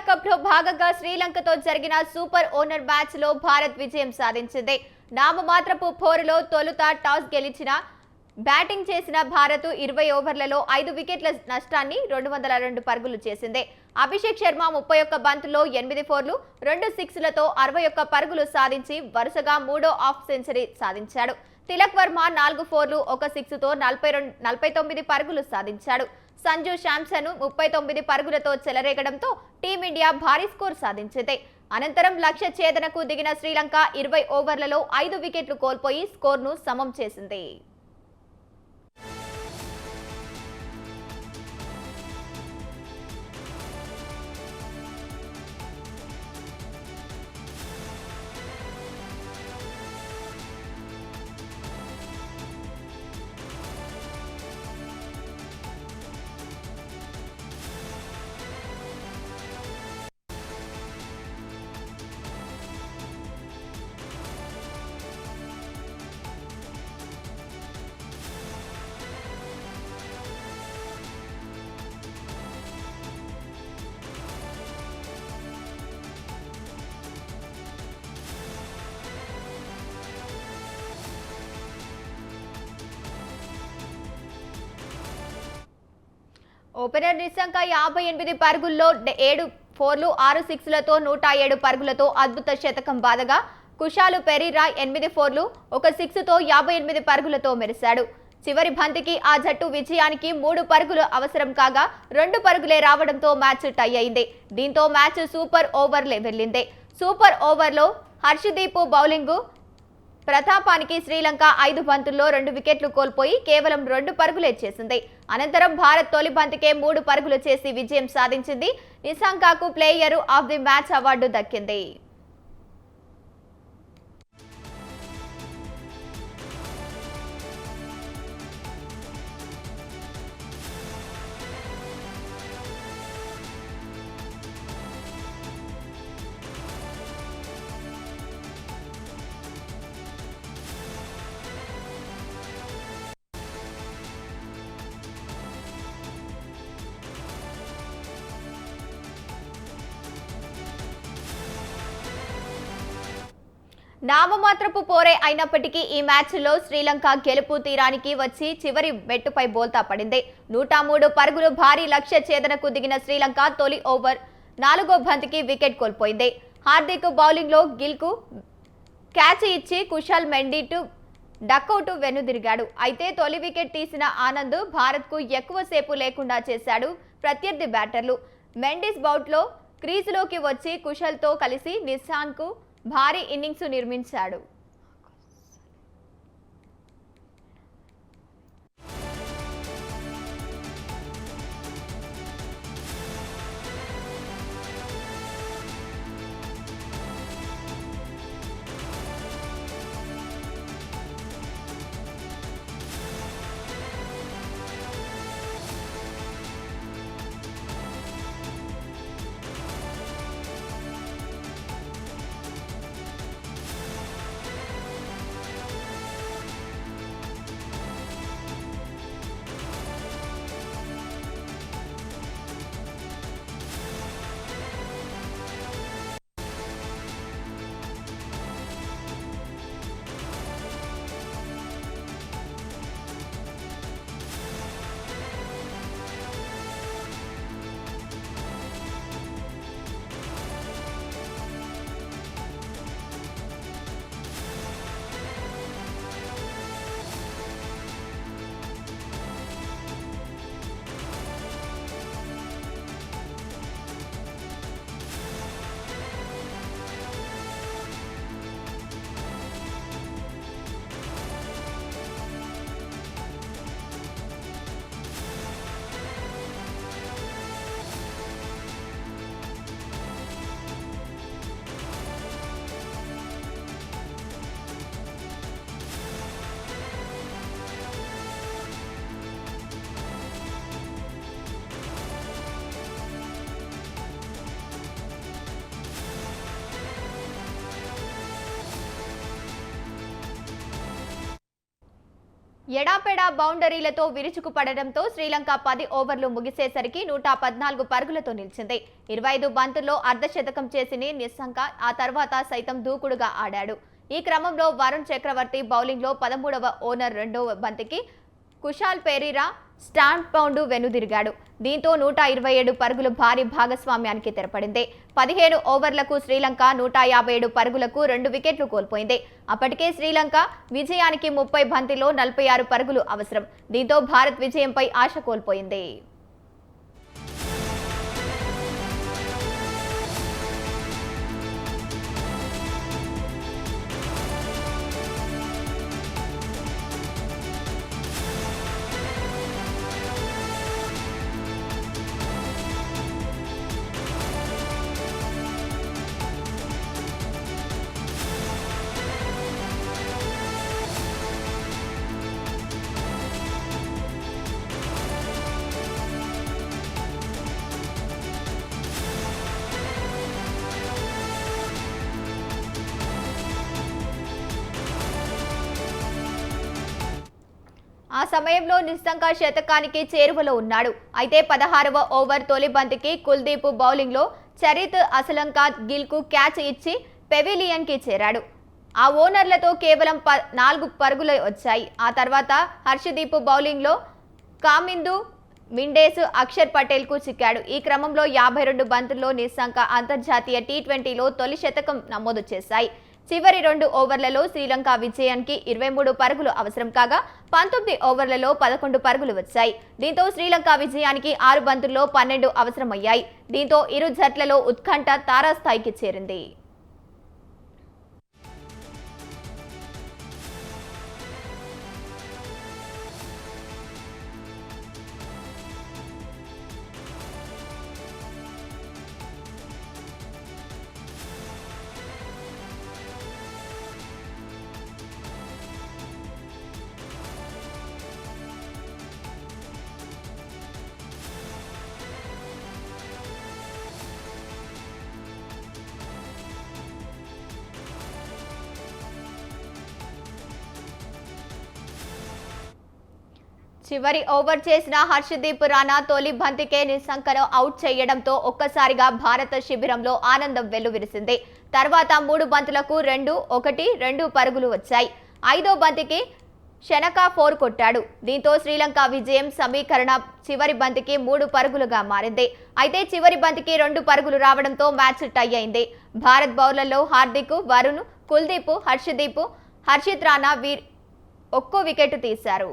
Cup లో భాగంగా శ్రీలంకతో జరిగిన సూపర్ ఓనర్ మ్యాచ్ లో భారత్ విజయం సాధించింది. నామమాత్రపు పోరులో తొలుత టాస్ గెలిచిన బ్యాటింగ్ చేసిన భారత్ 20 ఓవర్లలో 5 వికెట్ల నష్టాన్ని 202 పరుగులు చేసింది. అభిషేక్ శర్మ 31 బంతుల్లో 8 ఫోర్లు 2 సిక్స్లతో 61 పరుగులు సాధించి వరుసగా మూడో హాఫ్ సెంచరీ సాధించాడు. తిలక్ వర్మ 4 ఫోర్లు 1 సిక్స్తో 49 పరుగులు సాధించాడు. సంజు శాంసన్ 39 పరుగులతో చెలరేగడంతో టీమిండియా భారీ స్కోర్ సాధించింది. అనంతరం లక్ష్య ఛేదనకు దిగిన శ్రీలంక 20 ఓవర్లలో 5 వికెట్లు కోల్పోయి స్కోర్ను సమం చేసింది. ఓపెనర్ నిశంక 58 పరుగుల్లో 7 ఫోర్లు 6 సిక్స్లతో 107 పరుగులతో అద్భుత శతకం బాదగా కుషాలు పెరీరా 8 ఫోర్లు 1 సిక్స్తో 58 పరుగులతో మెరిశాడు. చివరి బంతికి ఆ జట్టు విజయానికి 3 పరుగులు అవసరం కాగా 2 పరుగులే రావడంతో మ్యాచ్ టై అయింది. దీంతో మ్యాచ్ సూపర్ ఓవర్లే వెళ్లింది. సూపర్ ఓవర్లో హర్షదీప్ బౌలింగ్ ప్రతాపానికి శ్రీలంక 5 బంతుల్లో 2 వికెట్లు కోల్పోయి కేవలం 2 పరుగులే చేసింది. అనంతరం భారత్ తొలి బంతికే 3 పరుగులు చేసి విజయం సాధించింది. నిశంకకు player of the match award దక్కింది. నామమాత్రపు పోరే అయినప్పటికీ ఈ మ్యాచ్లో శ్రీలంక గెలుపు తీరానికి వచ్చి చివరి మెట్టుపై బోల్తా పడింది. 103 పరుగులు భారీ లక్ష్య ఛేదనకు దిగిన శ్రీలంక తొలి ఓవర్ 4వ బంతికి వికెట్ కోల్పోయింది. హార్దిక్ బౌలింగ్లో గిల్కు క్యాచ్ ఇచ్చి కుషాల్ మెండిట్ డకౌట్ వెనుదిరిగాడు. అయితే తొలి వికెట్ తీసిన ఆనంద్ భారత్కు ఎక్కువసేపు లేకుండా చేశాడు. ప్రత్యర్థి బ్యాటర్లు మెండిస్ బౌట్లో క్రీజులోకి వచ్చి కుషాల్తో కలిసి నిశాంక్ భారీ ఇన్నింగ్స్ నిర్మించాడు. ఎడాపెడా బౌండరీలతో విరుచుకుపడడంతో శ్రీలంక 10 ఓవర్లు ముగిసేసరికి 114 పరుగులతో నిలిచింది. 25 బంతుల్లో అర్ధశతకం చేసిన నిస్సంక ఆ తర్వాత సైతం దూకుడుగా ఆడాడు. ఈ క్రమంలో వరుణ్ చక్రవర్తి బౌలింగ్లో 13వ ఓవర్ రెండవ బంతికి కుశాల్ పెరీరా స్టాండ్ పౌండ్ వెనుదిరిగాడు. దీంతో 127 పరుగులు భారీ భాగస్వామ్యానికి తెరపడింది. 15 ఓవర్లకు శ్రీలంక 157 పరుగులకు 2 వికెట్లు కోల్పోయింది. అప్పటికే శ్రీలంక విజయానికి 30 బంతిలో 46 పరుగులు అవసరం. దీంతో భారత్ విజయంపై ఆశ కోల్పోయింది. ఆ సమయంలో నిస్సంక శతకానికి చేరువలో ఉన్నాడు. అయితే 16వ ఓవర్ తొలి బంతికి కుల్దీప్ బౌలింగ్లో చరిత్ అసలంకా గిల్కు క్యాచ్ ఇచ్చి పెవిలియన్కి చేరాడు. ఆ ఓనర్లతో కేవలం 4 పరుగులు వచ్చాయి. ఆ తర్వాత హర్షదీప్ బౌలింగ్లో కామిందు మిండేస్ అక్షర్ పటేల్కు చిక్కాడు. ఈ క్రమంలో 52 బంతుల్లో నిస్సంక అంతర్జాతీయ టీ20లో తొలి శతకం నమోదు చేశాయి. చివరి 2 ఓవర్లలో శ్రీలంక విజయానికి 23 పరుగులు అవసరం కాగా 19 ఓవర్లలో 11 పరుగులు వచ్చాయి. దీంతో శ్రీలంక విజయానికి 6 బంతుల్లో 12 అవసరమయ్యాయి. దీంతో ఇరు జట్లలో ఉత్కంఠ తారాస్థాయికి చేరింది. చివరి ఓవర్ చేసిన హర్షదీప్ రాణా తొలి బంతికే నిస్సంకను అవుట్ చేయడంతో ఒక్కసారిగా భారత శిబిరంలో ఆనందం వెల్లువిరిసింది. తర్వాత 3 బంతులకు 2 పరుగులు వచ్చాయి. 5వ బంతికి శనక 4 కొట్టాడు. దీంతో శ్రీలంక విజయం సమీకరణ చివరి బంతికి 3 పరుగులుగా మారింది. అయితే చివరి బంతికి 2 పరుగులు రావడంతో మ్యాచ్ టై అయింది. భారత్ బౌలర్లలో హార్దిక్, వరుణ్, కుల్దీప్, హర్షిత్ రాణా ఒక్కో వికెట్ తీశారు.